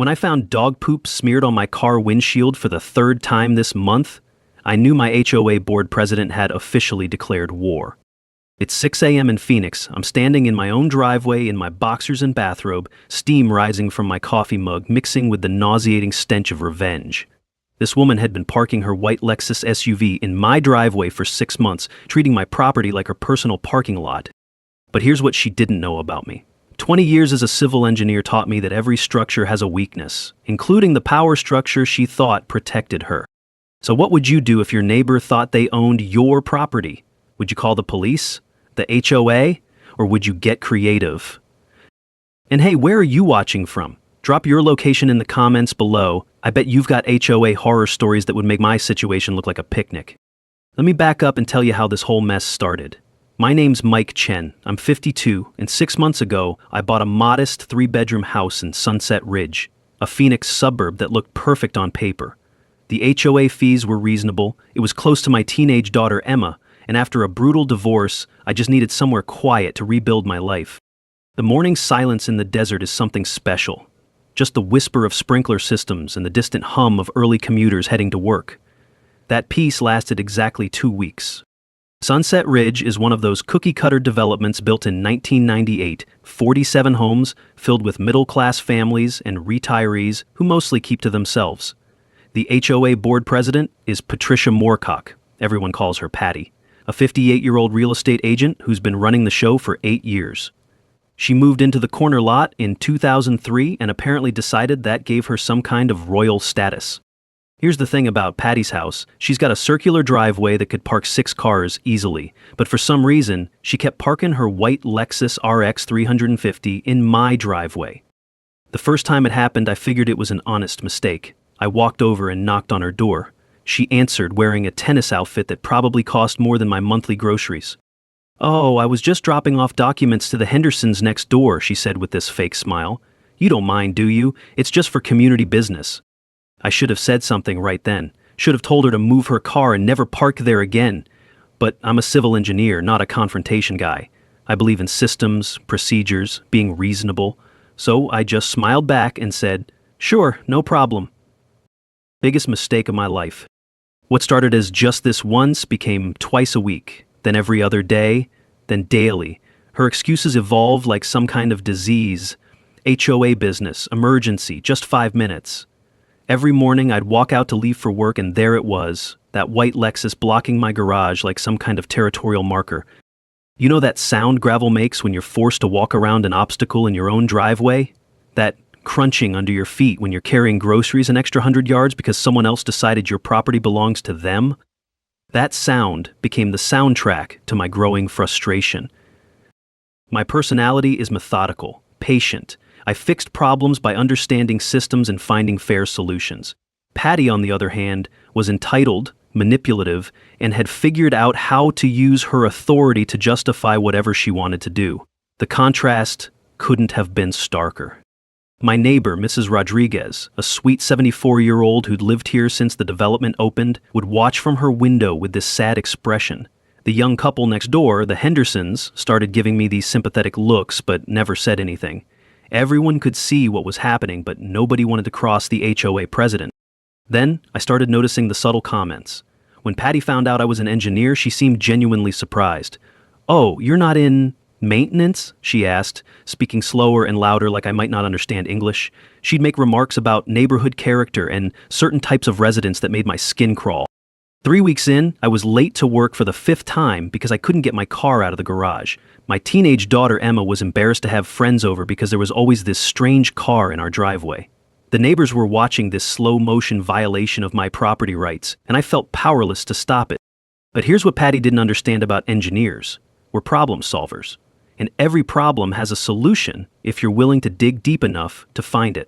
When I found dog poop smeared on my car windshield for the third time this month, I knew my HOA board president had officially declared war. It's 6 a.m. in Phoenix. I'm standing in my own driveway in my boxers and bathrobe, steam rising from my coffee mug mixing with the nauseating stench of revenge. This woman had been parking her white Lexus SUV in my driveway for 6 months, treating my property like her personal parking lot. But here's what she didn't know about me. 20 years as a civil engineer taught me that every structure has a weakness, including the power structure she thought protected her. So what would you do if your neighbor thought they owned your property? Would you call the police? The HOA? Or would you get creative? And hey, where are you watching from? Drop your location in the comments below. I bet you've got HOA horror stories that would make my situation look like a picnic. Let me back up and tell you how this whole mess started. My name's Mike Chen. I'm 52, and 6 months ago, I bought a modest 3-bedroom house in Sunset Ridge, a Phoenix suburb that looked perfect on paper. The HOA fees were reasonable, it was close to my teenage daughter Emma, and after a brutal divorce, I just needed somewhere quiet to rebuild my life. The morning silence in the desert is something special. Just the whisper of sprinkler systems and the distant hum of early commuters heading to work. That peace lasted exactly 2 weeks. Sunset Ridge is one of those cookie-cutter developments built in 1998, 47 homes filled with middle-class families and retirees who mostly keep to themselves. The HOA board president is Patricia Moorcock, everyone calls her Patty, a 58-year-old real estate agent who's been running the show for 8 years. She moved into the corner lot in 2003 and apparently decided that gave her some kind of royal status. Here's the thing about Patty's house. She's got a circular driveway that could park 6 cars easily, but for some reason, she kept parking her white Lexus RX 350 in my driveway. The first time it happened, I figured it was an honest mistake. I walked over and knocked on her door. She answered wearing a tennis outfit that probably cost more than my monthly groceries. "Oh, I was just dropping off documents to the Hendersons next door," she said with this fake smile. "You don't mind, do you? It's just for community business." I should have said something right then. Should have told her to move her car and never park there again. But I'm a civil engineer, not a confrontation guy. I believe in systems, procedures, being reasonable. So I just smiled back and said, "Sure, no problem." Biggest mistake of my life. What started as just this once became twice a week, then every other day, then daily. Her excuses evolved like some kind of disease. HOA business, emergency, just 5 minutes. Every morning I'd walk out to leave for work and there it was, that white Lexus blocking my garage like some kind of territorial marker. You know that sound gravel makes when you're forced to walk around an obstacle in your own driveway? That crunching under your feet when you're carrying groceries an extra 100 yards because someone else decided your property belongs to them? That sound became the soundtrack to my growing frustration. My personality is methodical, patient. I fixed problems by understanding systems and finding fair solutions. Patty, on the other hand, was entitled, manipulative, and had figured out how to use her authority to justify whatever she wanted to do. The contrast couldn't have been starker. My neighbor, Mrs. Rodriguez, a sweet 74-year-old who'd lived here since the development opened, would watch from her window with this sad expression. The young couple next door, the Hendersons, started giving me these sympathetic looks but never said anything. Everyone could see what was happening, but nobody wanted to cross the HOA president. Then, I started noticing the subtle comments. When Patty found out I was an engineer, she seemed genuinely surprised. "Oh, you're not in maintenance?" she asked, speaking slower and louder like I might not understand English. She'd make remarks about neighborhood character and certain types of residents that made my skin crawl. 3 weeks in, I was late to work for the 5th time because I couldn't get my car out of the garage. My teenage daughter Emma was embarrassed to have friends over because there was always this strange car in our driveway. The neighbors were watching this slow-motion violation of my property rights, and I felt powerless to stop it. But here's what Patty didn't understand about engineers. We're problem solvers. And every problem has a solution if you're willing to dig deep enough to find it.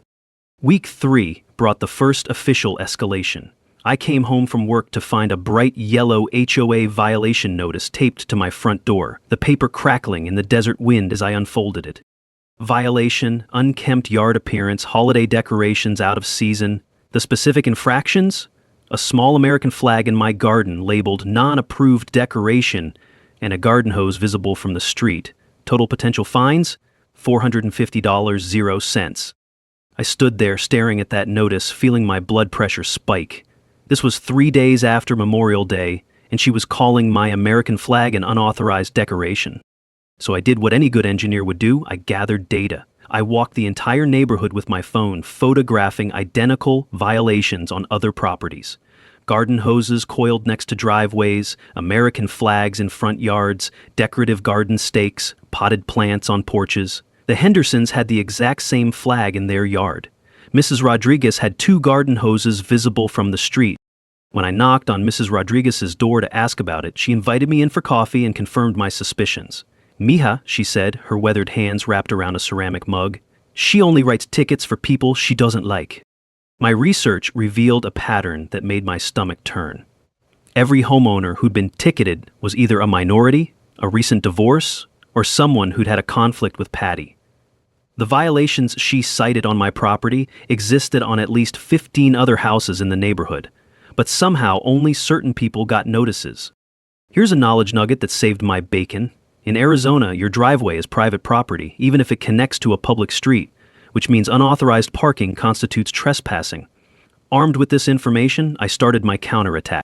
Week 3 brought the first official escalation. I came home from work to find a bright yellow HOA violation notice taped to my front door, the paper crackling in the desert wind as I unfolded it. Violation, unkempt yard appearance, holiday decorations out of season. The specific infractions? A small American flag in my garden labeled non-approved decoration and a garden hose visible from the street. Total potential fines? $450, 0 cents. I stood there staring at that notice, feeling my blood pressure spike. This was 3 days after Memorial Day, and she was calling my American flag an unauthorized decoration. So I did what any good engineer would do. I gathered data. I walked the entire neighborhood with my phone, photographing identical violations on other properties. Garden hoses coiled next to driveways, American flags in front yards, decorative garden stakes, potted plants on porches. The Hendersons had the exact same flag in their yard. Mrs. Rodriguez had 2 garden hoses visible from the street. When I knocked on Mrs. Rodriguez's door to ask about it, she invited me in for coffee and confirmed my suspicions. "Mija," she said, her weathered hands wrapped around a ceramic mug, "she only writes tickets for people she doesn't like." My research revealed a pattern that made my stomach turn. Every homeowner who'd been ticketed was either a minority, a recent divorce, or someone who'd had a conflict with Patty. The violations she cited on my property existed on at least 15 other houses in the neighborhood, but somehow only certain people got notices. Here's a knowledge nugget that saved my bacon. In Arizona, your driveway is private property, even if it connects to a public street, which means unauthorized parking constitutes trespassing. Armed with this information, I started my counterattack.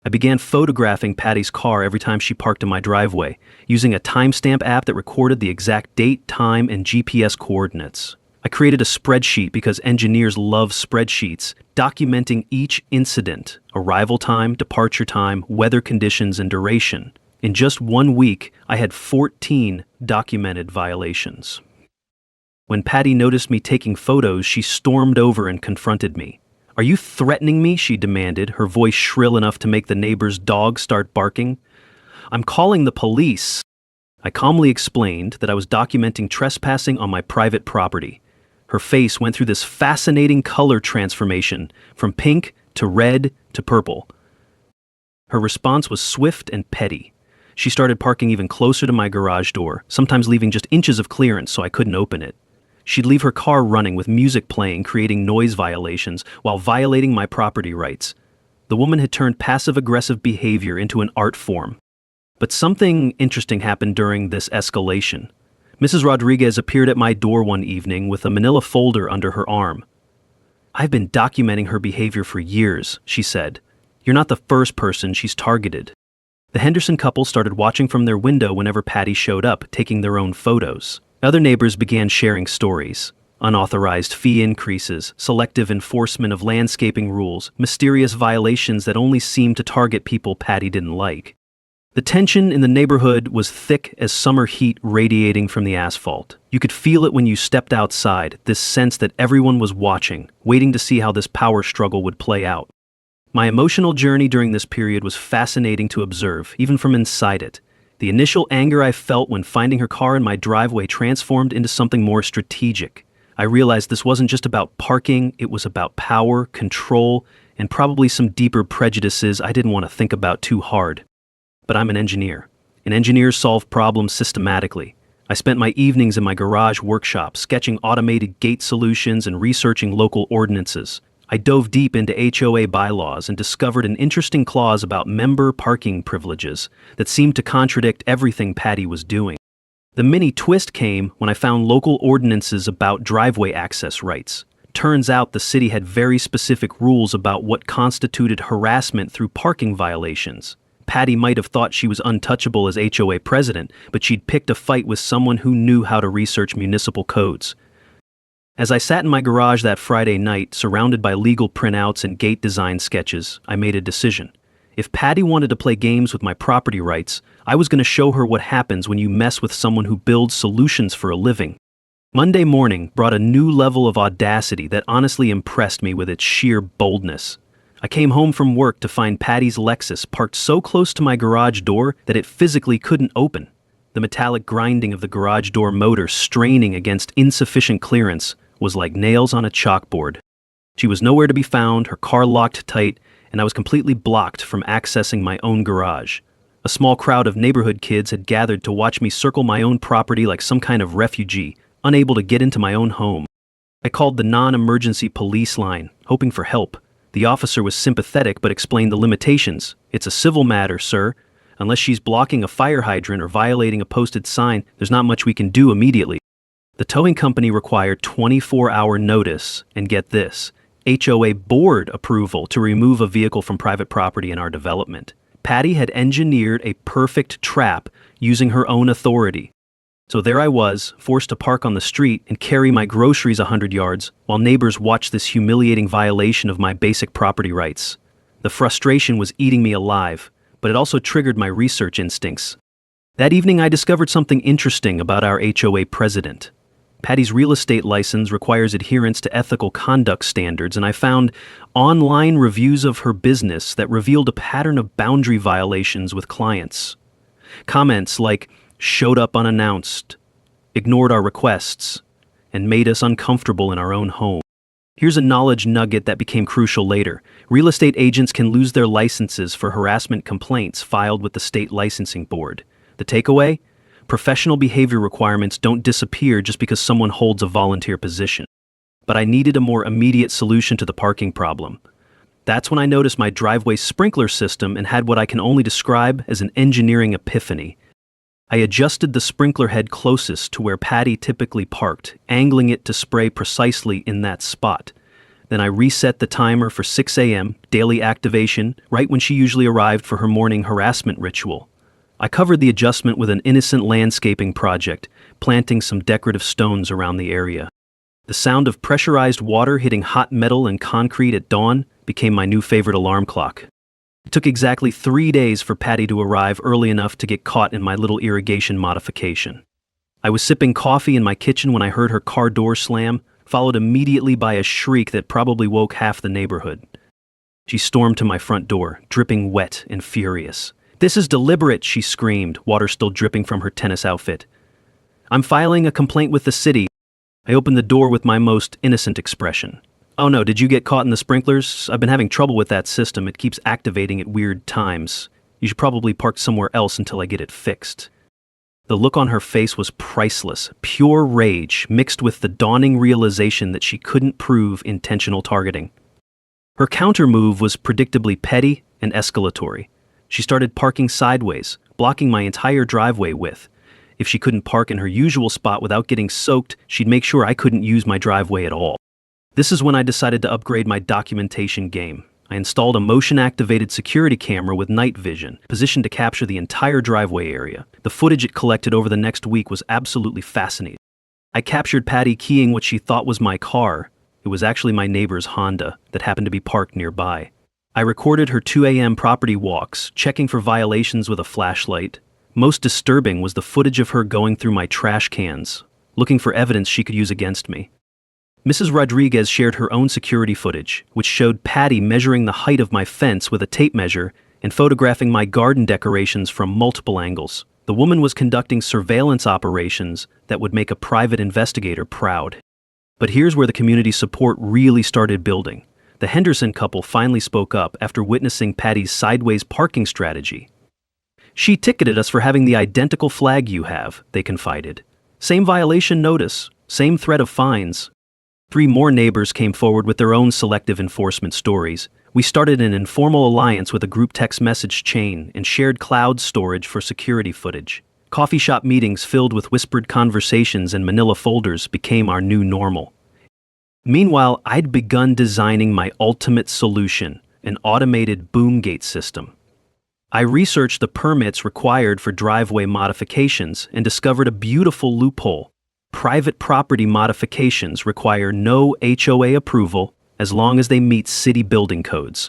I began photographing Patty's car every time she parked in my driveway, using a timestamp app that recorded the exact date, time, and GPS coordinates. I created a spreadsheet because engineers love spreadsheets, documenting each incident: arrival time, departure time, weather conditions, and duration. In just 1 week, I had 14 documented violations. When Patty noticed me taking photos, she stormed over and confronted me. "Are you threatening me?" she demanded, her voice shrill enough to make the neighbor's dog start barking. "I'm calling the police." I calmly explained that I was documenting trespassing on my private property. Her face went through this fascinating color transformation, from pink to red to purple. Her response was swift and petty. She started parking even closer to my garage door, sometimes leaving just inches of clearance so I couldn't open it. She'd leave her car running with music playing, creating noise violations, while violating my property rights. The woman had turned passive-aggressive behavior into an art form. But something interesting happened during this escalation. Mrs. Rodriguez appeared at my door one evening with a manila folder under her arm. "I've been documenting her behavior for years," she said. "You're not the first person she's targeted." The Henderson couple started watching from their window whenever Patty showed up, taking their own photos. Other neighbors began sharing stories: unauthorized fee increases, selective enforcement of landscaping rules, mysterious violations that only seemed to target people Patty didn't like. The tension in the neighborhood was thick as summer heat radiating from the asphalt. You could feel it when you stepped outside, this sense that everyone was watching, waiting to see how this power struggle would play out. My emotional journey during this period was fascinating to observe, even from inside it. The initial anger I felt when finding her car in my driveway transformed into something more strategic. I realized this wasn't just about parking, it was about power, control, and probably some deeper prejudices I didn't want to think about too hard. But I'm an engineer, and engineers solve problems systematically. I spent my evenings in my garage workshop, sketching automated gate solutions and researching local ordinances. I dove deep into HOA bylaws and discovered an interesting clause about member parking privileges that seemed to contradict everything Patty was doing. The mini twist came when I found local ordinances about driveway access rights. Turns out the city had very specific rules about what constituted harassment through parking violations. Patty might have thought she was untouchable as HOA president, but she'd picked a fight with someone who knew how to research municipal codes. As I sat in my garage that Friday night, surrounded by legal printouts and gate design sketches, I made a decision. If Patty wanted to play games with my property rights, I was going to show her what happens when you mess with someone who builds solutions for a living. Monday morning brought a new level of audacity that honestly impressed me with its sheer boldness. I came home from work to find Patty's Lexus parked so close to my garage door that it physically couldn't open. The metallic grinding of the garage door motor straining against insufficient clearance was like nails on a chalkboard. She was nowhere to be found, her car locked tight, and I was completely blocked from accessing my own garage. A small crowd of neighborhood kids had gathered to watch me circle my own property like some kind of refugee, unable to get into my own home. I called the non-emergency police line, hoping for help. The officer was sympathetic but explained the limitations. "It's a civil matter, sir. Unless she's blocking a fire hydrant or violating a posted sign, there's not much we can do immediately." The towing company required 24-hour notice, and get this, HOA board approval to remove a vehicle from private property in our development. Patty had engineered a perfect trap using her own authority. So there I was, forced to park on the street and carry my groceries 100 yards while neighbors watched this humiliating violation of my basic property rights. The frustration was eating me alive, but it also triggered my research instincts. That evening I discovered something interesting about our HOA president. Patty's real estate license requires adherence to ethical conduct standards, and I found online reviews of her business that revealed a pattern of boundary violations with clients. Comments like, showed up unannounced, ignored our requests, and made us uncomfortable in our own home. Here's a knowledge nugget that became crucial later. Real estate agents can lose their licenses for harassment complaints filed with the state licensing board. The takeaway? Professional behavior requirements don't disappear just because someone holds a volunteer position. But I needed a more immediate solution to the parking problem. That's when I noticed my driveway sprinkler system and had what I can only describe as an engineering epiphany. I adjusted the sprinkler head closest to where Patty typically parked, angling it to spray precisely in that spot. Then I reset the timer for 6 a.m., daily activation, right when she usually arrived for her morning harassment ritual. I covered the adjustment with an innocent landscaping project, planting some decorative stones around the area. The sound of pressurized water hitting hot metal and concrete at dawn became my new favorite alarm clock. It took exactly 3 days for Patty to arrive early enough to get caught in my little irrigation modification. I was sipping coffee in my kitchen when I heard her car door slam, followed immediately by a shriek that probably woke half the neighborhood. She stormed to my front door, dripping wet and furious. "This is deliberate," she screamed, water still dripping from her tennis outfit. "I'm filing a complaint with the city." I opened the door with my most innocent expression. "Oh no, did you get caught in the sprinklers? I've been having trouble with that system. It keeps activating at weird times. You should probably park somewhere else until I get it fixed." The look on her face was priceless, pure rage mixed with the dawning realization that she couldn't prove intentional targeting. Her counter-move was predictably petty and escalatory. She started parking sideways, blocking my entire driveway width. If she couldn't park in her usual spot without getting soaked, she'd make sure I couldn't use my driveway at all. This is when I decided to upgrade my documentation game. I installed a motion-activated security camera with night vision, positioned to capture the entire driveway area. The footage it collected over the next week was absolutely fascinating. I captured Patty keying what she thought was my car. It was actually my neighbor's Honda that happened to be parked nearby. I recorded her 2 a.m. property walks, checking for violations with a flashlight. Most disturbing was the footage of her going through my trash cans, looking for evidence she could use against me. Mrs. Rodriguez shared her own security footage, which showed Patty measuring the height of my fence with a tape measure and photographing my garden decorations from multiple angles. The woman was conducting surveillance operations that would make a private investigator proud. But here's where the community support really started building. The Henderson couple finally spoke up after witnessing Patty's sideways parking strategy. "She ticketed us for having the identical flag you have," they confided. "Same violation notice, same threat of fines." 3 more neighbors came forward with their own selective enforcement stories. We started an informal alliance with a group text message chain and shared cloud storage for security footage. Coffee shop meetings filled with whispered conversations and manila folders became our new normal. Meanwhile, I'd begun designing my ultimate solution, an automated boom gate system. I researched the permits required for driveway modifications and discovered a beautiful loophole. Private property modifications require no HOA approval as long as they meet city building codes.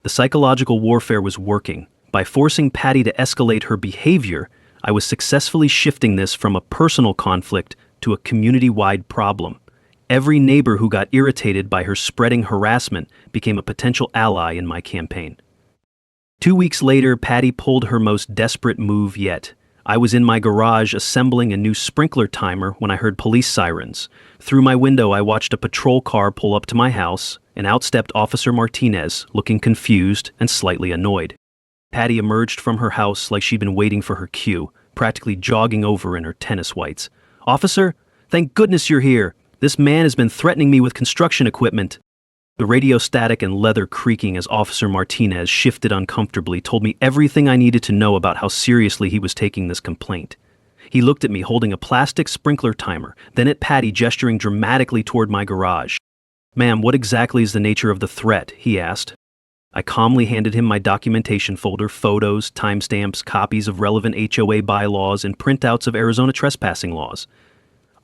The psychological warfare was working. By forcing Patty to escalate her behavior, I was successfully shifting this from a personal conflict to a community-wide problem. Every neighbor who got irritated by her spreading harassment became a potential ally in my campaign. 2 weeks later, Patty pulled her most desperate move yet. I was in my garage assembling a new sprinkler timer when I heard police sirens. Through my window, I watched a patrol car pull up to my house, and out stepped Officer Martinez, looking confused and slightly annoyed. Patty emerged from her house like she'd been waiting for her cue, practically jogging over in her tennis whites. "Officer, thank goodness you're here. This man has been threatening me with construction equipment." The radio static and leather creaking as Officer Martinez shifted uncomfortably told me everything I needed to know about how seriously he was taking this complaint. He looked at me holding a plastic sprinkler timer, then at Patty gesturing dramatically toward my garage. "Ma'am, what exactly is the nature of the threat?" he asked. I calmly handed him my documentation folder, photos, timestamps, copies of relevant HOA bylaws, and printouts of Arizona trespassing laws.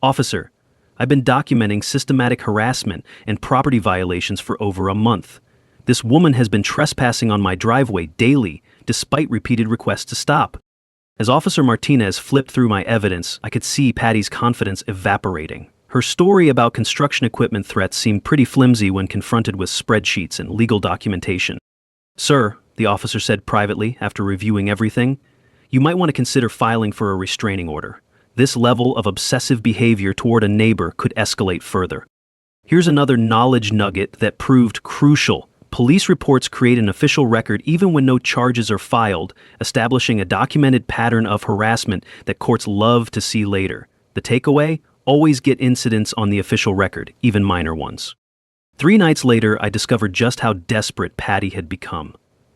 "Officer, I've been documenting systematic harassment and property violations for over a month. This woman has been trespassing on my driveway daily, despite repeated requests to stop." As Officer Martinez flipped through my evidence, I could see Patty's confidence evaporating. Her story about construction equipment threats seemed pretty flimsy when confronted with spreadsheets and legal documentation. "Sir," the officer said privately after reviewing everything, "you might want to consider filing for a restraining order. This level of obsessive behavior toward a neighbor could escalate further." Here's another knowledge nugget that proved crucial. Police reports create an official record even when no charges are filed, establishing a documented pattern of harassment that courts love to see later. The takeaway? Always get incidents on the official record, even minor ones. 3 nights later, I discovered just how desperate Patty had become.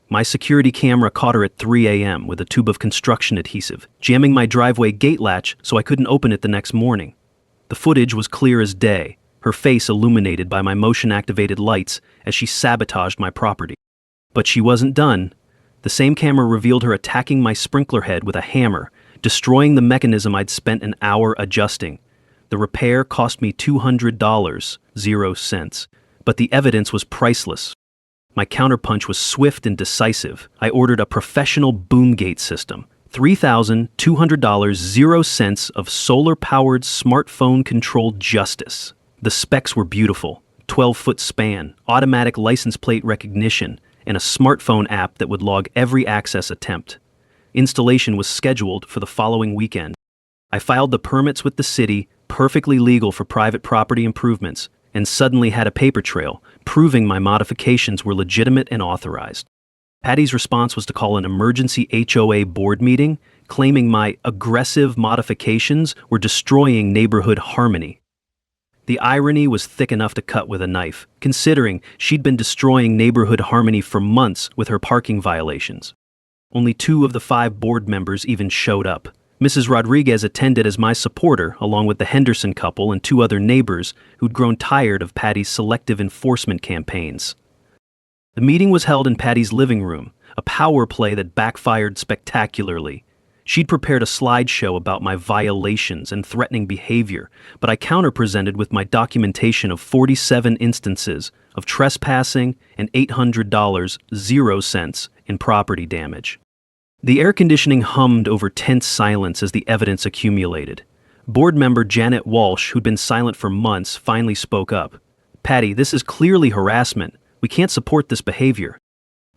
My security camera caught her at 3 a.m. with a tube of construction adhesive, jamming my driveway gate latch so I couldn't open it the next morning. The footage was clear as day, her face illuminated by my motion-activated lights as she sabotaged my property. But she wasn't done. The same camera revealed her attacking my sprinkler head with a hammer, destroying the mechanism I'd spent an hour adjusting. The repair cost me $200, 0 cents, but the evidence was priceless. My counterpunch was swift and decisive. I ordered a professional boom gate system, $3,200, 0 cents of solar-powered smartphone-controlled justice. The specs were beautiful: 12-foot span, automatic license plate recognition, and a smartphone app that would log every access attempt. Installation was scheduled for the following weekend. I filed the permits with the city, perfectly legal for private property improvements, and suddenly had a paper trail, proving my modifications were legitimate and authorized. Patty's response was to call an emergency HOA board meeting, claiming my aggressive modifications were destroying neighborhood harmony. The irony was thick enough to cut with a knife, considering she'd been destroying neighborhood harmony for months with her parking violations. Only 2 of the 5 board members even showed up. Mrs. Rodriguez attended as my supporter, along with the Henderson couple and 2 other neighbors who'd grown tired of Patty's selective enforcement campaigns. The meeting was held in Patty's living room, a power play that backfired spectacularly. She'd prepared a slideshow about my violations and threatening behavior, but I counter-presented with my documentation of 47 instances of trespassing and $800, 0 cents in property damage. The air conditioning hummed over tense silence as the evidence accumulated. Board member Janet Walsh, who'd been silent for months, finally spoke up. "Patty, this is clearly harassment. We can't support this behavior."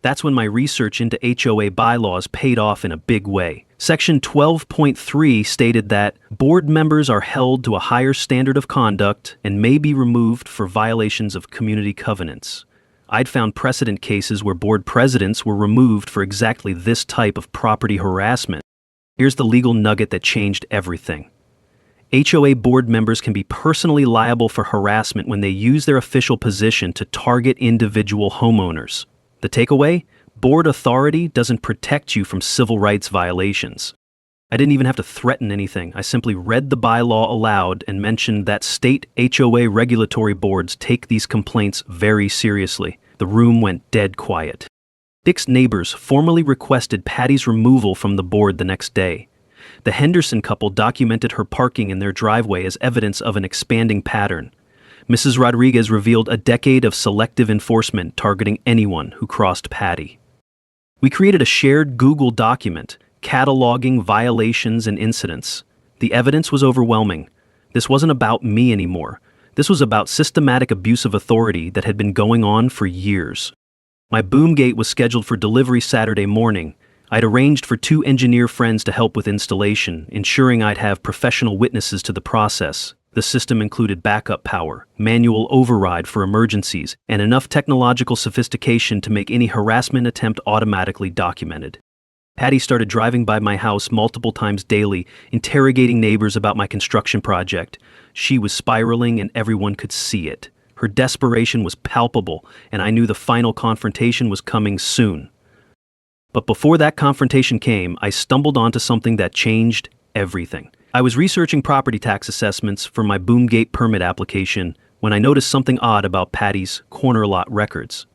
That's when my research into HOA bylaws paid off in a big way. Section 12.3 stated that board members are held to a higher standard of conduct and may be removed for violations of community covenants. I'd found precedent cases where board presidents were removed for exactly this type of property harassment. Here's the legal nugget that changed everything. HOA board members can be personally liable for harassment when they use their official position to target individual homeowners. The takeaway? Board authority doesn't protect you from civil rights violations. I didn't even have to threaten anything. I simply read the bylaw aloud and mentioned that state HOA regulatory boards take these complaints very seriously. The room went dead quiet. Dick's neighbors formally requested Patty's removal from the board the next day. The Henderson couple documented her parking in their driveway as evidence of an expanding pattern. Mrs. Rodriguez revealed a decade of selective enforcement targeting anyone who crossed Patty. We created a shared Google document, cataloging violations and incidents. The evidence was overwhelming. This wasn't about me anymore. This was about systematic abuse of authority that had been going on for years. My boom gate was scheduled for delivery Saturday morning. I'd arranged for 2 engineer friends to help with installation, ensuring I'd have professional witnesses to the process. The system included backup power, manual override for emergencies, and enough technological sophistication to make any harassment attempt automatically documented. Patty started driving by my house multiple times daily, interrogating neighbors about my construction project. She was spiraling and everyone could see it. Her desperation was palpable, and I knew the final confrontation was coming soon. But before that confrontation came, I stumbled onto something that changed everything. I was researching property tax assessments for my Boomgate permit application when I noticed something odd about Patty's corner lot records.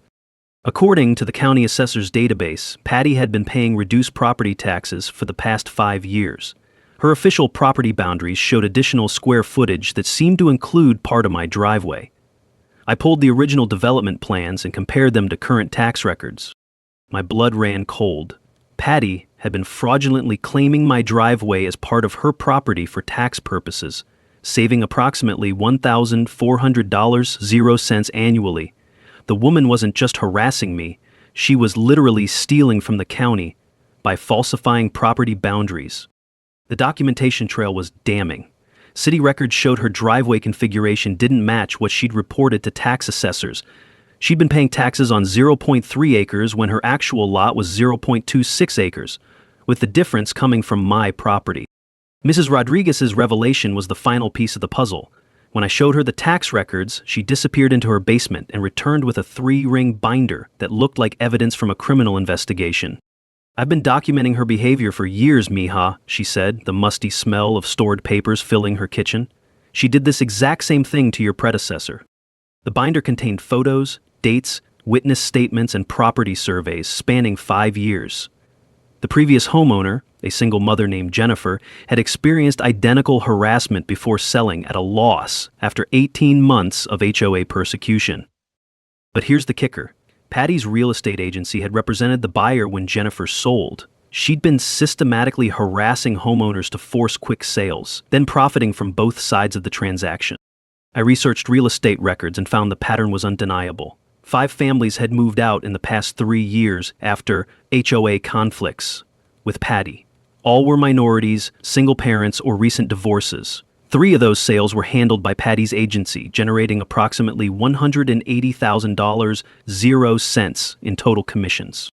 According to the county assessor's database, Patty had been paying reduced property taxes for the past 5 years. Her official property boundaries showed additional square footage that seemed to include part of my driveway. I pulled the original development plans and compared them to current tax records. My blood ran cold. Patty had been fraudulently claiming my driveway as part of her property for tax purposes, saving approximately $1,400.00 annually. The woman wasn't just harassing me, she was literally stealing from the county by falsifying property boundaries. The documentation trail was damning. City records showed her driveway configuration didn't match what she'd reported to tax assessors. She'd been paying taxes on 0.3 acres when her actual lot was 0.26 acres, with the difference coming from my property. Mrs. Rodriguez's revelation was the final piece of the puzzle. When I showed her the tax records, she disappeared into her basement and returned with a 3-ring binder that looked like evidence from a criminal investigation. "I've been documenting her behavior for years, mija," she said, the musty smell of stored papers filling her kitchen. "She did this exact same thing to your predecessor." The binder contained photos, dates, witness statements, and property surveys spanning 5 years. The previous homeowner, a single mother named Jennifer, had experienced identical harassment before selling at a loss after 18 months of HOA persecution. But here's the kicker. Patty's real estate agency had represented the buyer when Jennifer sold. She'd been systematically harassing homeowners to force quick sales, then profiting from both sides of the transaction. I researched real estate records and found the pattern was undeniable. 5 families had moved out in the past 3 years after HOA conflicts with Patty. All were minorities, single parents, or recent divorces. 3 of those sales were handled by Patty's agency, generating approximately $180,000.00 in total commissions.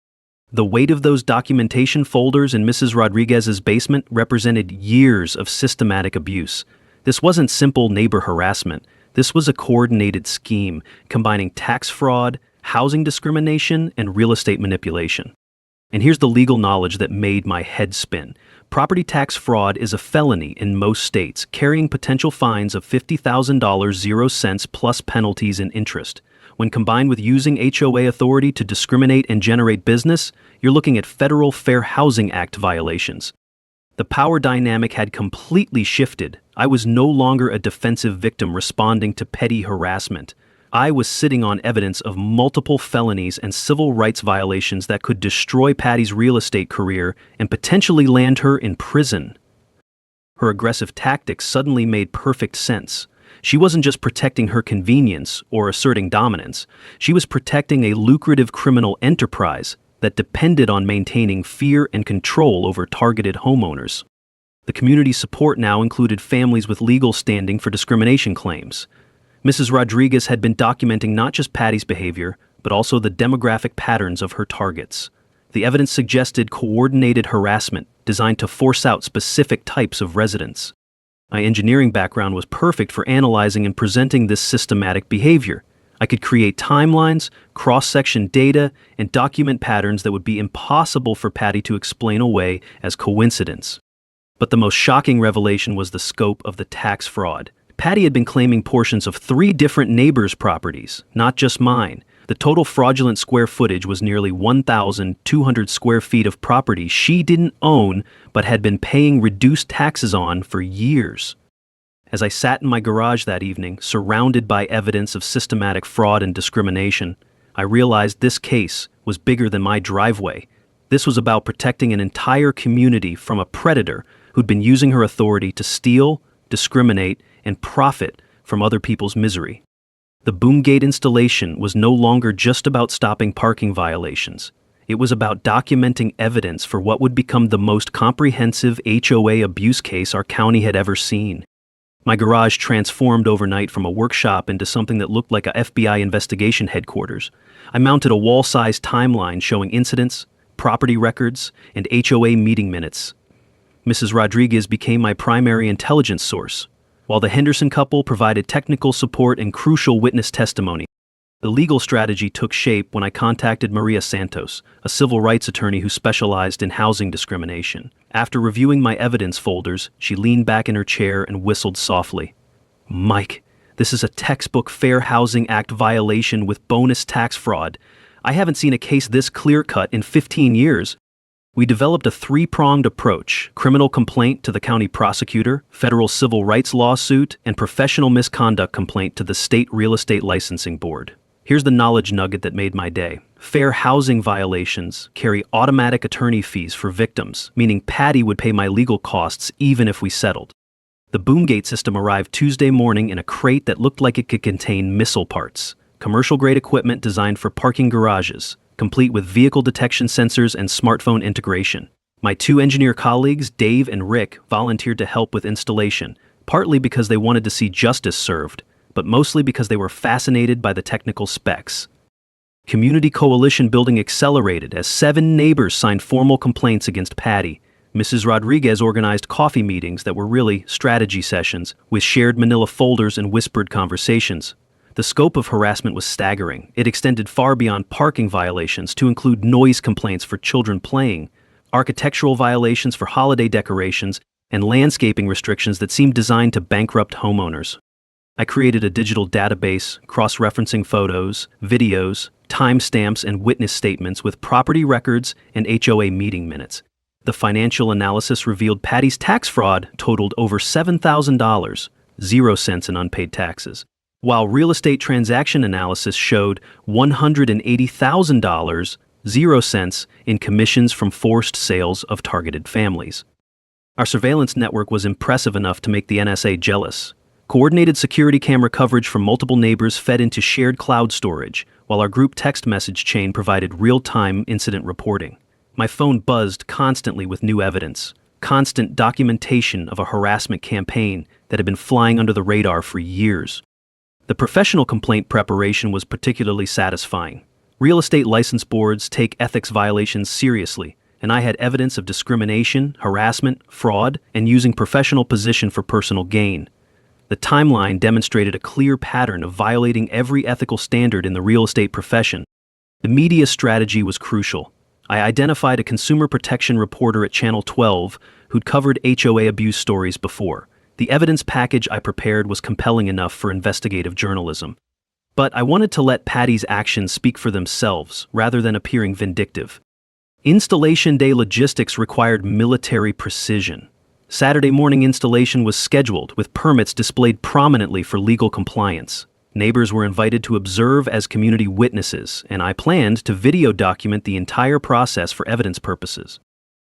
The weight of those documentation folders in Mrs. Rodriguez's basement represented years of systematic abuse. This wasn't simple neighbor harassment. This was a coordinated scheme combining tax fraud, housing discrimination, and real estate manipulation. And here's the legal knowledge that made my head spin. Property tax fraud is a felony in most states, carrying potential fines of $50,000.00 plus penalties and interest. When combined with using HOA authority to discriminate and generate business, you're looking at Federal Fair Housing Act violations. The power dynamic had completely shifted. I was no longer a defensive victim responding to petty harassment. I was sitting on evidence of multiple felonies and civil rights violations that could destroy Patty's real estate career and potentially land her in prison. Her aggressive tactics suddenly made perfect sense. She wasn't just protecting her convenience or asserting dominance. She was protecting a lucrative criminal enterprise that depended on maintaining fear and control over targeted homeowners. The community support now included families with legal standing for discrimination claims. Mrs. Rodriguez had been documenting not just Patty's behavior, but also the demographic patterns of her targets. The evidence suggested coordinated harassment designed to force out specific types of residents. My engineering background was perfect for analyzing and presenting this systematic behavior. I could create timelines, cross-section data, and document patterns that would be impossible for Patty to explain away as coincidence. But the most shocking revelation was the scope of the tax fraud. Patty had been claiming portions of 3 different neighbors' properties, not just mine. The total fraudulent square footage was nearly 1,200 square feet of property she didn't own but had been paying reduced taxes on for years. As I sat in my garage that evening, surrounded by evidence of systematic fraud and discrimination, I realized this case was bigger than my driveway. This was about protecting an entire community from a predator who'd been using her authority to steal, discriminate, and profit from other people's misery. The Boomgate installation was no longer just about stopping parking violations. It was about documenting evidence for what would become the most comprehensive HOA abuse case our county had ever seen. My garage transformed overnight from a workshop into something that looked like a FBI investigation headquarters. I mounted a wall-sized timeline showing incidents, property records, and HOA meeting minutes. Mrs. Rodriguez became my primary intelligence source, while the Henderson couple provided technical support and crucial witness testimony. The legal strategy took shape when I contacted Maria Santos, a civil rights attorney who specialized in housing discrimination. After reviewing my evidence folders, she leaned back in her chair and whistled softly. "Mike, this is a textbook Fair Housing Act violation with bonus tax fraud. I haven't seen a case this clear-cut in 15 years. We developed a three-pronged approach: criminal complaint to the county prosecutor, federal civil rights lawsuit, and professional misconduct complaint to the state real estate licensing board. Here's the knowledge nugget that made my day. Fair housing violations carry automatic attorney fees for victims, meaning Patty would pay my legal costs even if we settled. The Boomgate system arrived Tuesday morning in a crate that looked like it could contain missile parts. Commercial-grade equipment designed for parking garages, complete with vehicle detection sensors and smartphone integration. My two engineer colleagues, Dave and Rick, volunteered to help with installation, partly because they wanted to see justice served, but mostly because they were fascinated by the technical specs. Community coalition building accelerated as 7 neighbors signed formal complaints against Patty. Mrs. Rodriguez organized coffee meetings that were really strategy sessions, with shared manila folders and whispered conversations. The scope of harassment was staggering. It extended far beyond parking violations to include noise complaints for children playing, architectural violations for holiday decorations, and landscaping restrictions that seemed designed to bankrupt homeowners. I created a digital database, cross-referencing photos, videos, timestamps, and witness statements with property records and HOA meeting minutes. The financial analysis revealed Patty's tax fraud totaled over $7,000, 0 cents in unpaid taxes, while real estate transaction analysis showed $180,000, 0 cents in commissions from forced sales of targeted families. Our surveillance network was impressive enough to make the NSA jealous. Coordinated security camera coverage from multiple neighbors fed into shared cloud storage, while our group text message chain provided real-time incident reporting. My phone buzzed constantly with new evidence, constant documentation of a harassment campaign that had been flying under the radar for years. The professional complaint preparation was particularly satisfying. Real estate license boards take ethics violations seriously, and I had evidence of discrimination, harassment, fraud, and using professional position for personal gain. The timeline demonstrated a clear pattern of violating every ethical standard in the real estate profession. The media strategy was crucial. I identified a consumer protection reporter at Channel 12 who'd covered HOA abuse stories before. The evidence package I prepared was compelling enough for investigative journalism. But I wanted to let Patty's actions speak for themselves, rather than appearing vindictive. Installation day logistics required military precision. Saturday morning installation was scheduled, with permits displayed prominently for legal compliance. Neighbors were invited to observe as community witnesses, and I planned to video document the entire process for evidence purposes.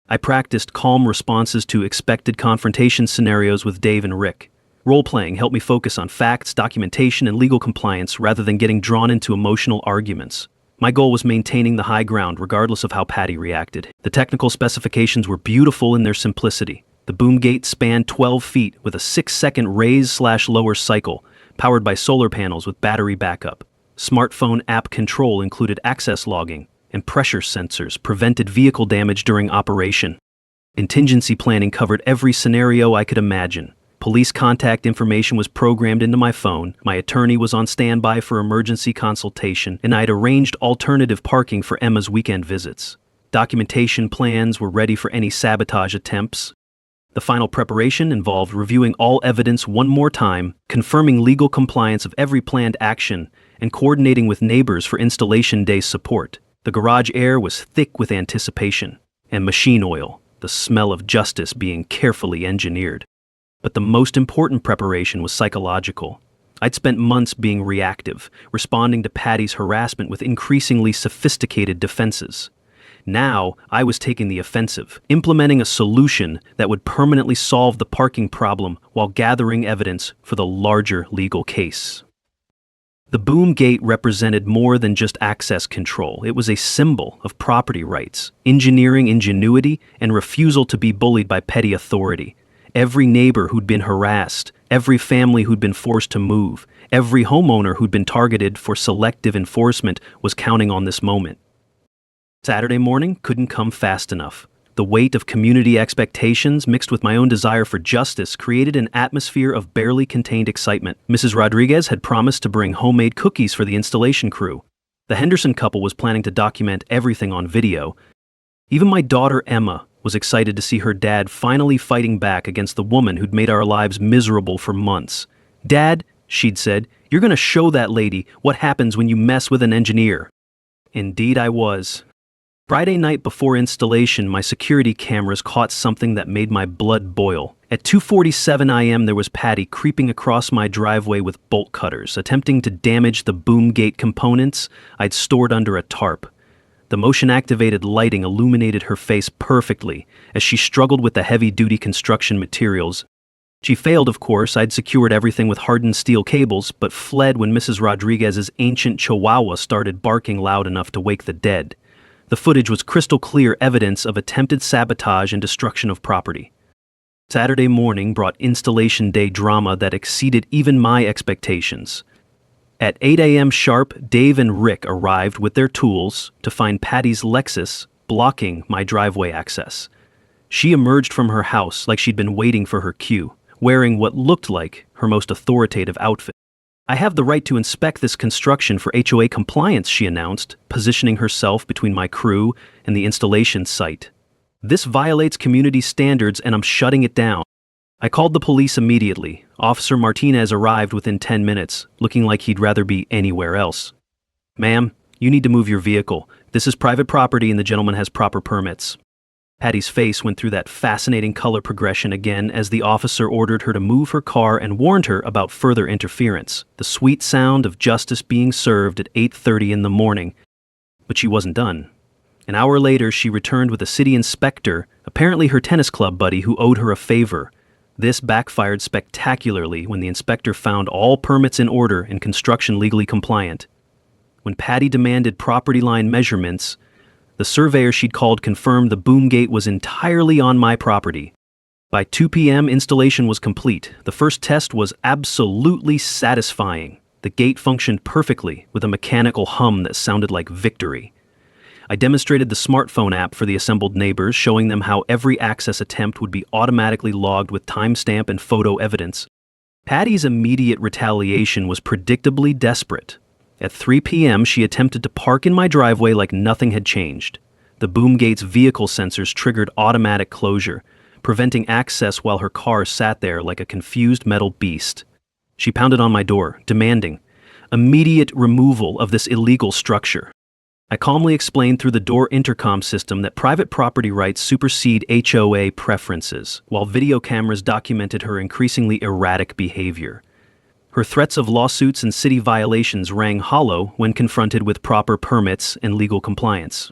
I practiced calm responses to expected confrontation scenarios with Dave and Rick. Role-playing helped me focus on facts, documentation, and legal compliance rather than getting drawn into emotional arguments. My goal was maintaining the high ground regardless of how Patty reacted. The technical specifications were beautiful in their simplicity. The Boomgate spanned 12 feet with a 6-second raise/lower cycle, powered by solar panels with battery backup. Smartphone app control included access logging, and pressure sensors prevented vehicle damage during operation. Contingency planning covered every scenario I could imagine. Police contact information was programmed into my phone, my attorney was on standby for emergency consultation, and I had arranged alternative parking for Emma's weekend visits. Documentation plans were ready for any sabotage attempts. The final preparation involved reviewing all evidence one more time, confirming legal compliance of every planned action, and coordinating with neighbors for installation day support. The garage air was thick with anticipation, and machine oil, the smell of justice being carefully engineered. But the most important preparation was psychological. I'd spent months being reactive, responding to Patty's harassment with increasingly sophisticated defenses. Now, I was taking the offensive, implementing a solution that would permanently solve the parking problem while gathering evidence for the larger legal case. The Boomgate represented more than just access control. It was a symbol of property rights, engineering ingenuity, and refusal to be bullied by petty authority. Every neighbor who'd been harassed, every family who'd been forced to move, every homeowner who'd been targeted for selective enforcement was counting on this moment. Saturday morning couldn't come fast enough. The weight of community expectations mixed with my own desire for justice created an atmosphere of barely contained excitement. Mrs. Rodriguez had promised to bring homemade cookies for the installation crew. The Henderson couple was planning to document everything on video. Even my daughter Emma was excited to see her dad finally fighting back against the woman who'd made our lives miserable for months. "Dad," she'd said, "you're going to show that lady what happens when you mess with an engineer." Indeed I was. Friday night before installation, my security cameras caught something that made my blood boil. At 2:47 a.m. there was Patty creeping across my driveway with bolt cutters, attempting to damage the boom gate components I'd stored under a tarp. The motion-activated lighting illuminated her face perfectly as she struggled with the heavy-duty construction materials. She failed, of course. I'd secured everything with hardened steel cables, but fled when Mrs. Rodriguez's ancient chihuahua started barking loud enough to wake the dead. The footage was crystal clear evidence of attempted sabotage and destruction of property. Saturday morning brought installation day drama that exceeded even my expectations. At 8 a.m. sharp, Dave and Rick arrived with their tools to find Patty's Lexus blocking my driveway access. She emerged from her house like she'd been waiting for her cue, wearing what looked like her most authoritative outfit. "I have the right to inspect this construction for HOA compliance," she announced, positioning herself between my crew and the installation site. "This violates community standards and I'm shutting it down." I called the police immediately. Officer Martinez arrived within 10 minutes, looking like he'd rather be anywhere else. "Ma'am, you need to move your vehicle. This is private property and the gentleman has proper permits." Patty's face went through that fascinating color progression again as the officer ordered her to move her car and warned her about further interference. The sweet sound of justice being served at 8:30 in the morning. But she wasn't done. An hour later, she returned with a city inspector, apparently her tennis club buddy who owed her a favor. This backfired spectacularly when the inspector found all permits in order and construction legally compliant. When Patty demanded property line measurements, the surveyor she'd called confirmed the boom gate was entirely on my property. By 2 p.m., installation was complete. The first test was absolutely satisfying. The gate functioned perfectly with a mechanical hum that sounded like victory. I demonstrated the smartphone app for the assembled neighbors, showing them how every access attempt would be automatically logged with timestamp and photo evidence. Patty's immediate retaliation was predictably desperate. At 3 p.m., she attempted to park in my driveway like nothing had changed. The boom gate's vehicle sensors triggered automatic closure, preventing access while her car sat there like a confused metal beast. She pounded on my door, demanding immediate removal of this illegal structure. I calmly explained through the door intercom system that private property rights supersede HOA preferences, while video cameras documented her increasingly erratic behavior. Her threats of lawsuits and city violations rang hollow when confronted with proper permits and legal compliance.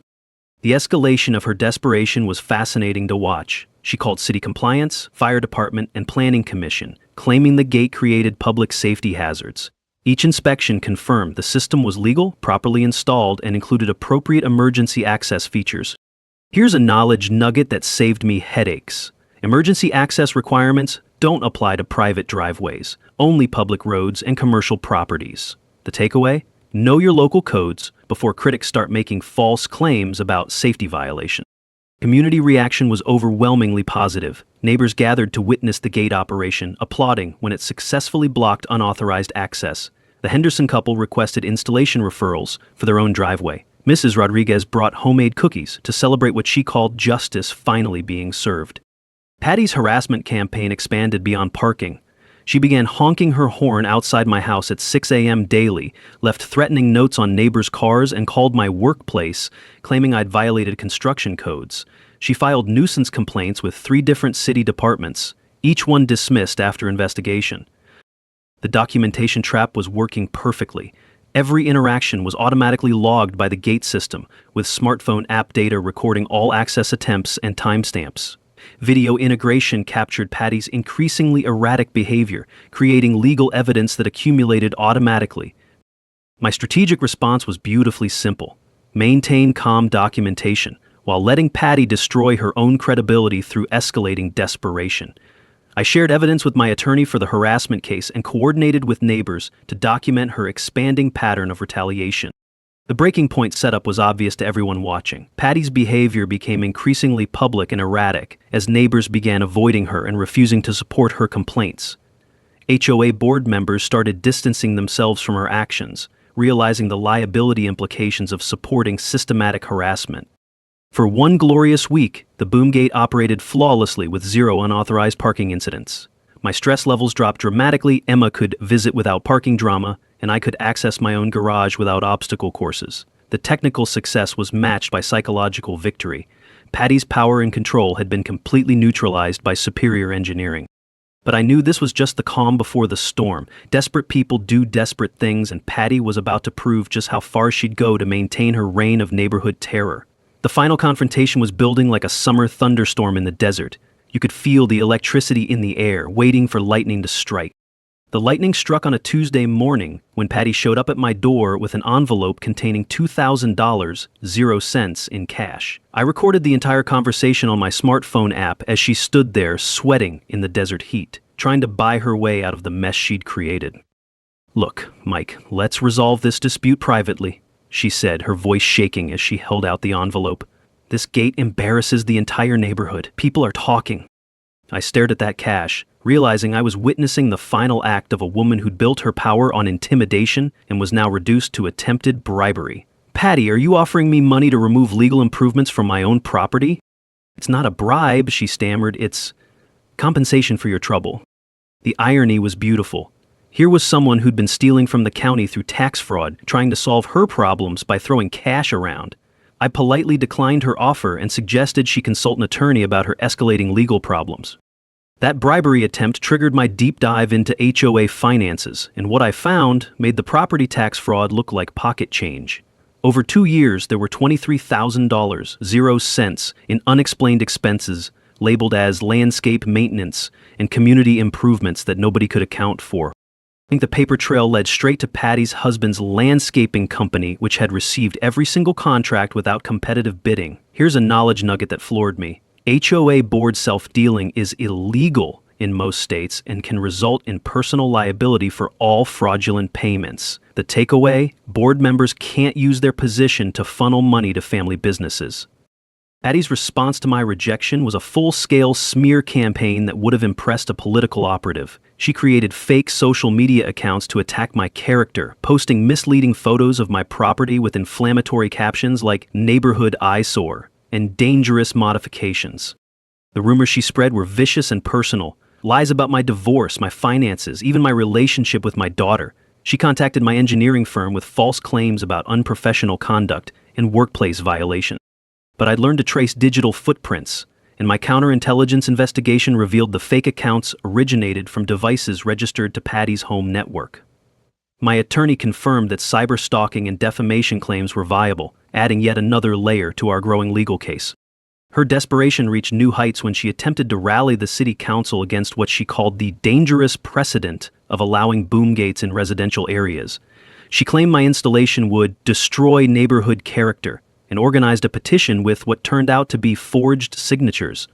The escalation of her desperation was fascinating to watch. She called city compliance, fire department, and planning commission, claiming the gate created public safety hazards. Each inspection confirmed the system was legal, properly installed, and included appropriate emergency access features. Here's a knowledge nugget that saved me headaches. Emergency access requirements don't apply to private driveways, only public roads and commercial properties. The takeaway? Know your local codes before critics start making false claims about safety violation. Community reaction was overwhelmingly positive. Neighbors gathered to witness the gate operation, applauding when it successfully blocked unauthorized access. The Henderson couple requested installation referrals for their own driveway. Mrs. Rodriguez brought homemade cookies to celebrate what she called justice finally being served. Patty's harassment campaign expanded beyond parking. She began honking her horn outside my house at 6 a.m. daily, left threatening notes on neighbors' cars, and called my workplace, claiming I'd violated construction codes. She filed nuisance complaints with 3 different city departments, each one dismissed after investigation. The documentation trap was working perfectly. Every interaction was automatically logged by the gate system, with smartphone app data recording all access attempts and timestamps. Video integration captured Patty's increasingly erratic behavior, creating legal evidence that accumulated automatically. My strategic response was beautifully simple. Maintain calm documentation, while letting Patty destroy her own credibility through escalating desperation. I shared evidence with my attorney for the harassment case and coordinated with neighbors to document her expanding pattern of retaliation. The breaking point setup was obvious to everyone watching. Patty's behavior became increasingly public and erratic as neighbors began avoiding her and refusing to support her complaints. HOA board members started distancing themselves from her actions, realizing the liability implications of supporting systematic harassment. For one glorious week, the Boomgate operated flawlessly with zero unauthorized parking incidents. My stress levels dropped dramatically, Emma could visit without parking drama, and I could access my own garage without obstacle courses. The technical success was matched by psychological victory. Patty's power and control had been completely neutralized by superior engineering. But I knew this was just the calm before the storm. Desperate people do desperate things, and Patty was about to prove just how far she'd go to maintain her reign of neighborhood terror. The final confrontation was building like a summer thunderstorm in the desert. You could feel the electricity in the air, waiting for lightning to strike. The lightning struck on a Tuesday morning when Patty showed up at my door with an envelope containing $2,000, 0 cents in cash. I recorded the entire conversation on my smartphone app as she stood there sweating in the desert heat, trying to buy her way out of the mess she'd created. "Look, Mike, let's resolve this dispute privately," she said, her voice shaking as she held out the envelope. "This gate embarrasses the entire neighborhood. People are talking." I stared at that cash, realizing I was witnessing the final act of a woman who'd built her power on intimidation and was now reduced to attempted bribery. "Patty, are you offering me money to remove legal improvements from my own property?" "It's not a bribe," she stammered. "It's compensation for your trouble." The irony was beautiful. Here was someone who'd been stealing from the county through tax fraud, trying to solve her problems by throwing cash around. I politely declined her offer and suggested she consult an attorney about her escalating legal problems. That bribery attempt triggered my deep dive into HOA finances, and what I found made the property tax fraud look like pocket change. Over 2 years, there were $23,000, 0 cents, in unexplained expenses labeled as landscape maintenance and community improvements that nobody could account for. I think the paper trail led straight to Patty's husband's landscaping company, which had received every single contract without competitive bidding. Here's a knowledge nugget that floored me. HOA board self-dealing is illegal in most states and can result in personal liability for all fraudulent payments. The takeaway: board members can't use their position to funnel money to family businesses. Patty's response to my rejection was a full-scale smear campaign that would have impressed a political operative. She created fake social media accounts to attack my character, posting misleading photos of my property with inflammatory captions like "neighborhood eyesore" and "dangerous modifications." The rumors she spread were vicious and personal. Lies about my divorce, my finances, even my relationship with my daughter. She contacted my engineering firm with false claims about unprofessional conduct and workplace violations. But I'd learned to trace digital footprints, and my counterintelligence investigation revealed the fake accounts originated from devices registered to Patty's home network. My attorney confirmed that cyber-stalking and defamation claims were viable, adding yet another layer to our growing legal case. Her desperation reached new heights when she attempted to rally the city council against what she called the dangerous precedent of allowing boom gates in residential areas. She claimed my installation would destroy neighborhood character, and organized a petition with what turned out to be forged signatures.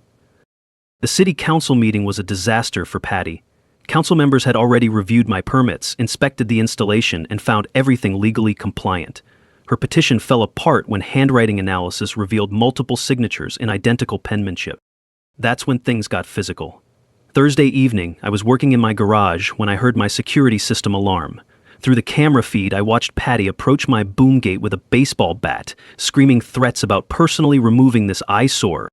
The city council meeting was a disaster for Patty. Council members had already reviewed my permits, inspected the installation, and found everything legally compliant. Her petition fell apart when handwriting analysis revealed multiple signatures in identical penmanship. That's when things got physical. Thursday evening, I was working in my garage when I heard my security system alarm. Through the camera feed, I watched Patty approach my boom gate with a baseball bat, screaming threats about personally removing this eyesore.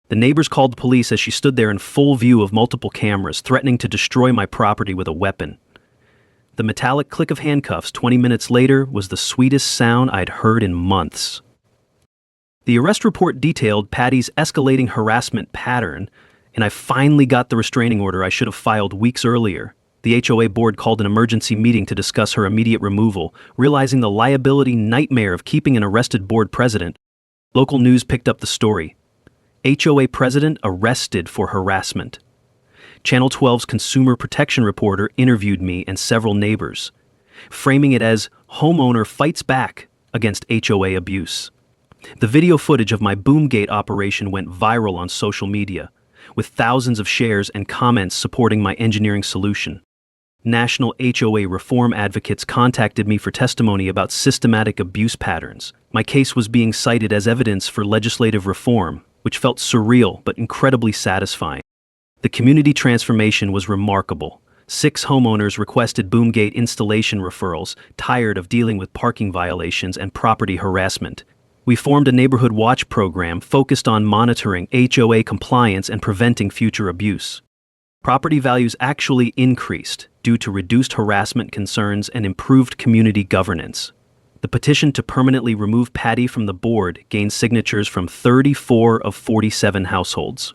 The neighbors called the police as she stood there in full view of multiple cameras, threatening to destroy my property with a weapon. The metallic click of handcuffs 20 minutes later was the sweetest sound I'd heard in months. The arrest report detailed Patty's escalating harassment pattern, and I finally got the restraining order I should have filed weeks earlier. The HOA board called an emergency meeting to discuss her immediate removal, realizing the liability nightmare of keeping an arrested board president. Local news picked up the story. HOA president arrested for harassment. Channel 12's consumer protection reporter interviewed me and several neighbors, framing it as homeowner fights back against HOA abuse. The video footage of my Boomgate operation went viral on social media, with thousands of shares and comments supporting my engineering solution. National HOA reform advocates contacted me for testimony about systematic abuse patterns. My case was being cited as evidence for legislative reform, which felt surreal but incredibly satisfying. The community transformation was remarkable. 6 homeowners requested Boomgate installation referrals, tired of dealing with parking violations and property harassment. We formed a neighborhood watch program focused on monitoring HOA compliance and preventing future abuse. Property values actually increased due to reduced harassment concerns and improved community governance. The petition to permanently remove Patty from the board gained signatures from 34 of 47 households.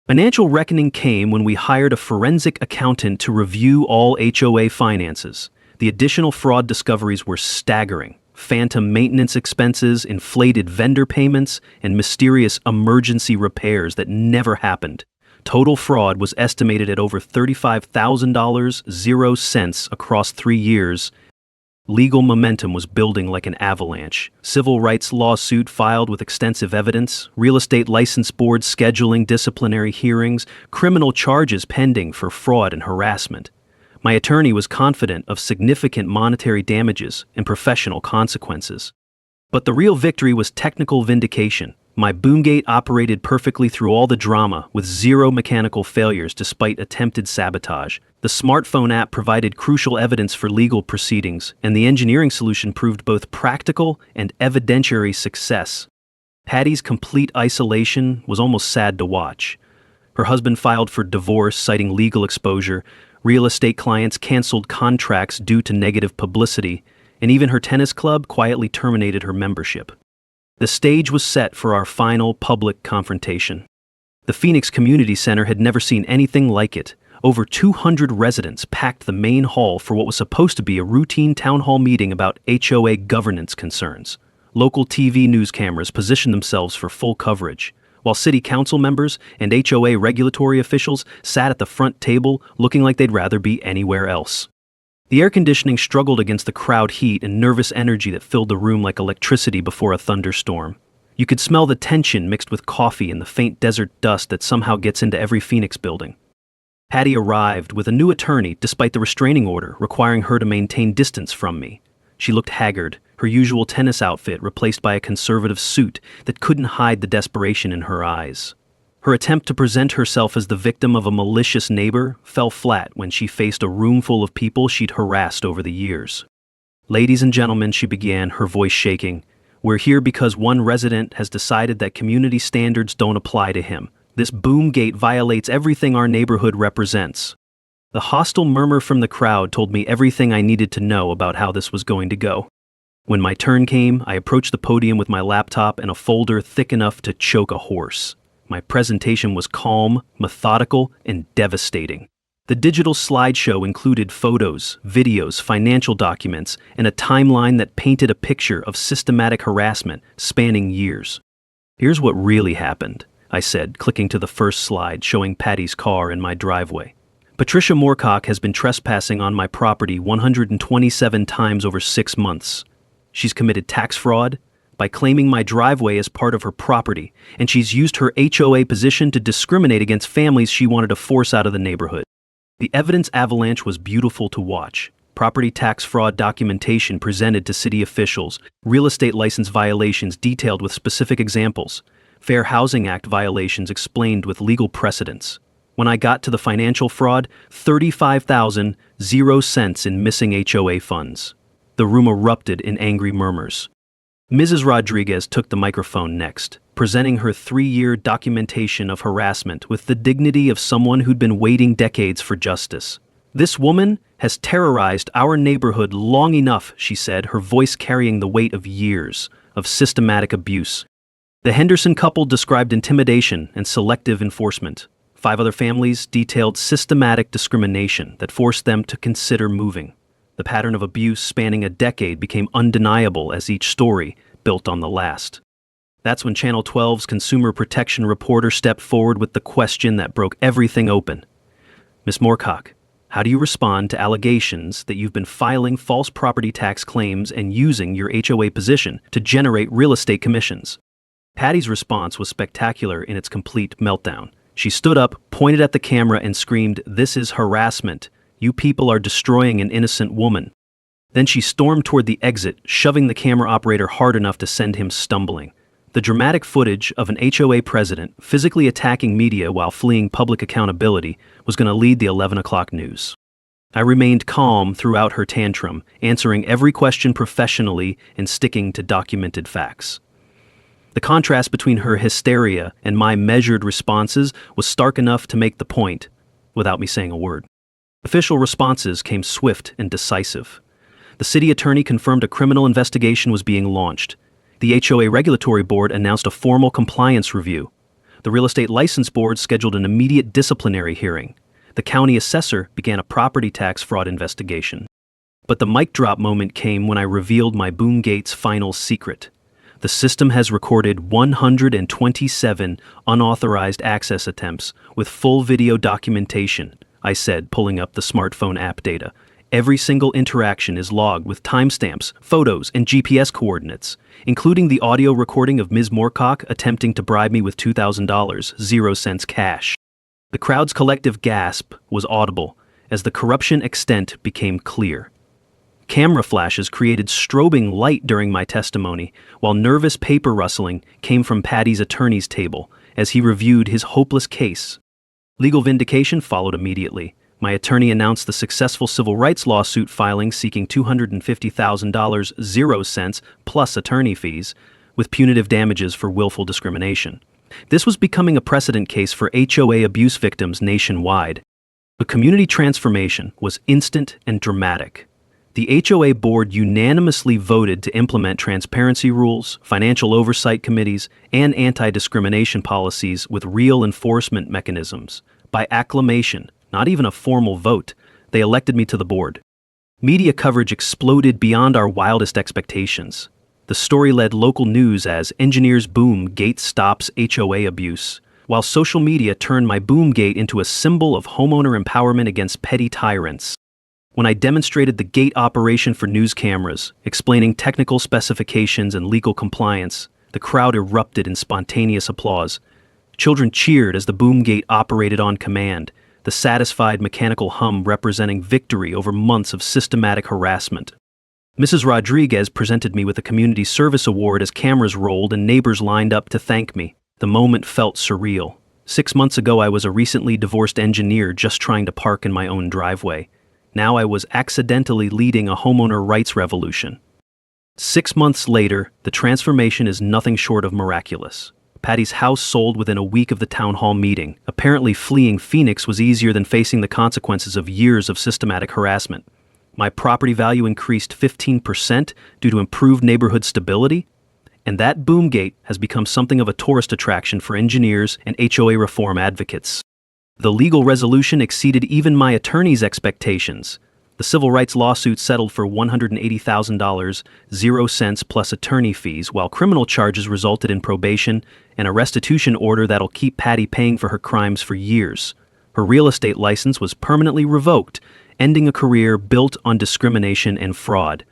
Financial reckoning came when we hired a forensic accountant to review all HOA finances. The additional fraud discoveries were staggering. Phantom maintenance expenses, inflated vendor payments, and mysterious emergency repairs that never happened. Total fraud was estimated at over $35,000, 0 cents across 3 years. Legal momentum was building like an avalanche. Civil rights lawsuit filed with extensive evidence, real estate license board scheduling disciplinary hearings, criminal charges pending for fraud and harassment. My attorney was confident of significant monetary damages and professional consequences. But the real victory was technical vindication. My Boomgate operated perfectly through all the drama, with 0 mechanical failures despite attempted sabotage. The smartphone app provided crucial evidence for legal proceedings, and the engineering solution proved both practical and evidentiary success. Patty's complete isolation was almost sad to watch. Her husband filed for divorce, citing legal exposure. Real estate clients canceled contracts due to negative publicity, and even her tennis club quietly terminated her membership. The stage was set for our final public confrontation. The Phoenix Community Center had never seen anything like it. Over 200 residents packed the main hall for what was supposed to be a routine town hall meeting about HOA governance concerns. Local TV news cameras positioned themselves for full coverage, while city council members and HOA regulatory officials sat at the front table looking like they'd rather be anywhere else. The air conditioning struggled against the crowd heat and nervous energy that filled the room like electricity before a thunderstorm. You could smell the tension mixed with coffee and the faint desert dust that somehow gets into every Phoenix building. Patty arrived with a new attorney despite the restraining order requiring her to maintain distance from me. She looked haggard, her usual tennis outfit replaced by a conservative suit that couldn't hide the desperation in her eyes. Her attempt to present herself as the victim of a malicious neighbor fell flat when she faced a room full of people she'd harassed over the years. "Ladies and gentlemen," she began, her voice shaking, "we're here because one resident has decided that community standards don't apply to him. This Boomgate violates everything our neighborhood represents." The hostile murmur from the crowd told me everything I needed to know about how this was going to go. When my turn came, I approached the podium with my laptop and a folder thick enough to choke a horse. My presentation was calm, methodical, and devastating. The digital slideshow included photos, videos, financial documents, and a timeline that painted a picture of systematic harassment spanning years. "Here's what really happened," I said, clicking to the first slide showing Patty's car in my driveway. "Patricia Moorcock has been trespassing on my property 127 times over 6 months. She's committed tax fraud by claiming my driveway as part of her property, and she's used her HOA position to discriminate against families she wanted to force out of the neighborhood." The evidence avalanche was beautiful to watch. Property tax fraud documentation presented to city officials, real estate license violations detailed with specific examples, Fair Housing Act violations explained with legal precedents. When I got to the financial fraud, $35,000, 0 cents in missing HOA funds. The room erupted in angry murmurs. Mrs. Rodriguez took the microphone next, presenting her 3-year documentation of harassment with the dignity of someone who'd been waiting decades for justice. "This woman has terrorized our neighborhood long enough," she said, her voice carrying the weight of years of systematic abuse. The Henderson couple described intimidation and selective enforcement. 5 other families detailed systematic discrimination that forced them to consider moving. The pattern of abuse spanning a decade became undeniable as each story built on the last. That's when Channel 12's consumer protection reporter stepped forward with the question that broke everything open. "Ms. Moorcock, how do you respond to allegations that you've been filing false property tax claims and using your HOA position to generate real estate commissions?" Patty's response was spectacular in its complete meltdown. She stood up, pointed at the camera, and screamed, "This is harassment. "You people are destroying an innocent woman." Then she stormed toward the exit, shoving the camera operator hard enough to send him stumbling. The dramatic footage of an HOA president physically attacking media while fleeing public accountability was going to lead the 11 o'clock news. I remained calm throughout her tantrum, answering every question professionally and sticking to documented facts. The contrast between her hysteria and my measured responses was stark enough to make the point, without me saying a word. Official responses came swift and decisive. The city attorney confirmed a criminal investigation was being launched. The HOA Regulatory Board announced a formal compliance review. The Real Estate License Board scheduled an immediate disciplinary hearing. The county assessor began a property tax fraud investigation. But the mic drop moment came when I revealed my Boomgate's final secret. The system has recorded 127 unauthorized access attempts with full video documentation, I said, pulling up the smartphone app data. Every single interaction is logged with timestamps, photos, and GPS coordinates, including the audio recording of Ms. Moorcock attempting to bribe me with $2,000, 0 cents cash. The crowd's collective gasp was audible as the corruption extent became clear. Camera flashes created strobing light during my testimony, while nervous paper rustling came from Patty's attorney's table as he reviewed his hopeless case. Legal vindication followed immediately. My attorney announced the successful civil rights lawsuit filing seeking $250,000, 0 cents, plus attorney fees, with punitive damages for willful discrimination. This was becoming a precedent case for HOA abuse victims nationwide. The community transformation was instant and dramatic. The HOA board unanimously voted to implement transparency rules, financial oversight committees, and anti-discrimination policies with real enforcement mechanisms. By acclamation, not even a formal vote, they elected me to the board. Media coverage exploded beyond our wildest expectations. The story led local news as Engineers Boomgate stops HOA abuse, while social media turned my Boomgate into a symbol of homeowner empowerment against petty tyrants. When I demonstrated the gate operation for news cameras, explaining technical specifications and legal compliance, the crowd erupted in spontaneous applause. Children cheered as the Boomgate operated on command, the satisfied mechanical hum representing victory over months of systematic harassment. Mrs. Rodriguez presented me with a community service award as cameras rolled and neighbors lined up to thank me. The moment felt surreal. 6 months ago, I was a recently divorced engineer just trying to park in my own driveway. Now I was accidentally leading a homeowner rights revolution. 6 months later, the transformation is nothing short of miraculous. Patty's house sold within a week of the town hall meeting. Apparently, fleeing Phoenix was easier than facing the consequences of years of systematic harassment. My property value increased 15% due to improved neighborhood stability, and that Boomgate has become something of a tourist attraction for engineers and HOA reform advocates. The legal resolution exceeded even my attorney's expectations. The civil rights lawsuit settled for $180,000, 0 cents plus attorney fees, while criminal charges resulted in probation and a restitution order that'll keep Patty paying for her crimes for years. Her real estate license was permanently revoked, ending a career built on discrimination and fraud.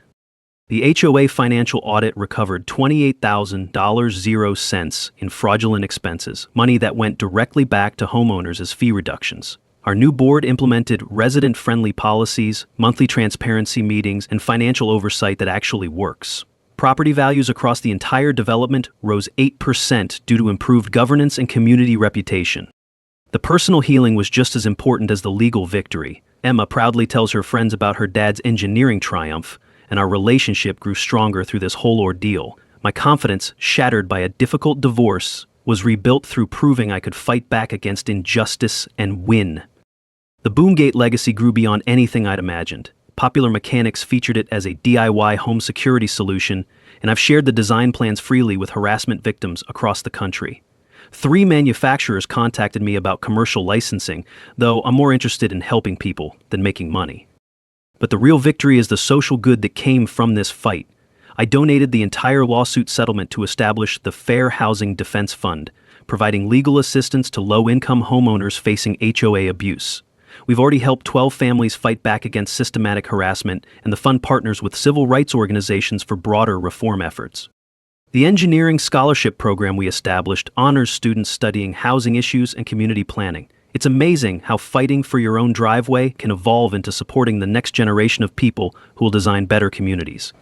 The HOA financial audit recovered $28,000, 0 cents in fraudulent expenses, money that went directly back to homeowners as fee reductions. Our new board implemented resident-friendly policies, monthly transparency meetings, and financial oversight that actually works. Property values across the entire development rose 8% due to improved governance and community reputation. The personal healing was just as important as the legal victory. Emma proudly tells her friends about her dad's engineering triumph, and our relationship grew stronger through this whole ordeal. My confidence, shattered by a difficult divorce, was rebuilt through proving I could fight back against injustice and win. The Boomgate legacy grew beyond anything I'd imagined. Popular Mechanics featured it as a DIY home security solution, and I've shared the design plans freely with harassment victims across the country. 3 manufacturers contacted me about commercial licensing, though I'm more interested in helping people than making money. But the real victory is the social good that came from this fight. I donated the entire lawsuit settlement to establish the Fair Housing Defense Fund, providing legal assistance to low-income homeowners facing HOA abuse. We've already helped 12 families fight back against systematic harassment, and the fund partners with civil rights organizations for broader reform efforts. The engineering scholarship program we established honors students studying housing issues and community planning. It's amazing how fighting for your own driveway can evolve into supporting the next generation of people who will design better communities.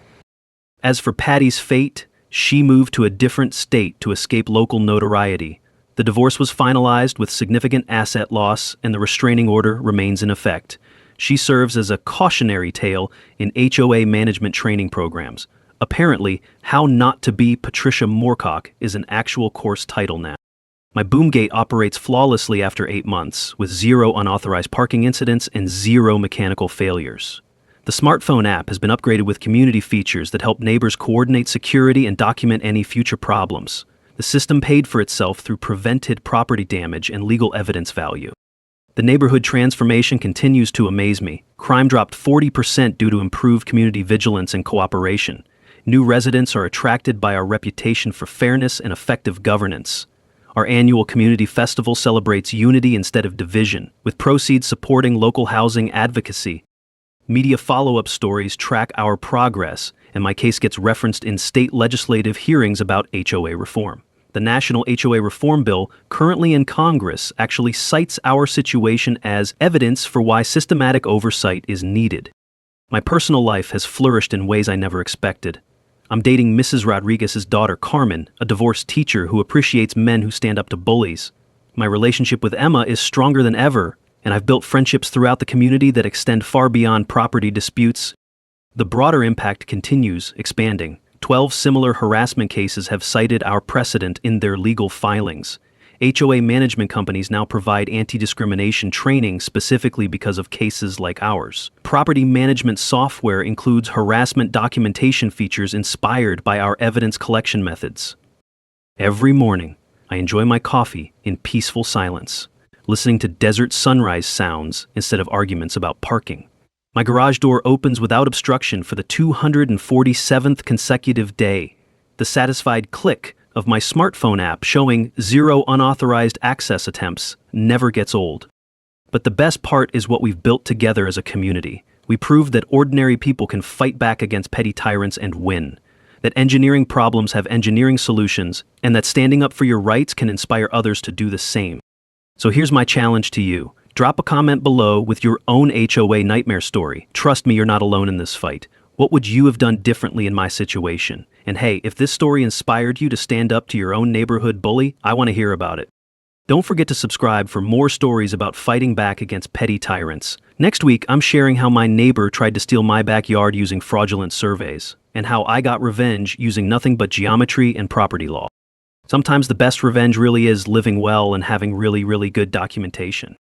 As for Patty's fate, she moved to a different state to escape local notoriety. The divorce was finalized with significant asset loss, and the restraining order remains in effect. She serves as a cautionary tale in HOA management training programs. Apparently, How Not to Be Patricia Moorcock is an actual course title now. My Boomgate operates flawlessly after 8 months, with 0 unauthorized parking incidents and 0 mechanical failures. The smartphone app has been upgraded with community features that help neighbors coordinate security and document any future problems. The system paid for itself through prevented property damage and legal evidence value. The neighborhood transformation continues to amaze me. Crime dropped 40% due to improved community vigilance and cooperation. New residents are attracted by our reputation for fairness and effective governance. Our annual community festival celebrates unity instead of division, with proceeds supporting local housing advocacy. Media follow-up stories track our progress, and my case gets referenced in state legislative hearings about HOA reform. The National HOA Reform Bill, currently in Congress, actually cites our situation as evidence for why systematic oversight is needed. My personal life has flourished in ways I never expected. I'm dating Mrs. Rodriguez's daughter, Carmen, a divorced teacher who appreciates men who stand up to bullies. My relationship with Emma is stronger than ever, and I've built friendships throughout the community that extend far beyond property disputes. The broader impact continues, expanding. 12 similar harassment cases have cited our precedent in their legal filings. HOA management companies now provide anti-discrimination training specifically because of cases like ours. Property management software includes harassment documentation features inspired by our evidence collection methods. Every morning, I enjoy my coffee in peaceful silence, listening to desert sunrise sounds instead of arguments about parking. My garage door opens without obstruction for the 247th consecutive day. The satisfied click of my smartphone app showing 0 unauthorized access attempts never gets old. But the best part is what we've built together as a community. We proved that ordinary people can fight back against petty tyrants and win, that engineering problems have engineering solutions, and that standing up for your rights can inspire others to do the same. So here's my challenge to you. Drop a comment below with your own HOA nightmare story. Trust me, you're not alone in this fight. What would you have done differently in my situation? And hey, if this story inspired you to stand up to your own neighborhood bully, I want to hear about it. Don't forget to subscribe for more stories about fighting back against petty tyrants. Next week, I'm sharing how my neighbor tried to steal my backyard using fraudulent surveys, and how I got revenge using nothing but geometry and property law. Sometimes the best revenge really is living well and having really good documentation.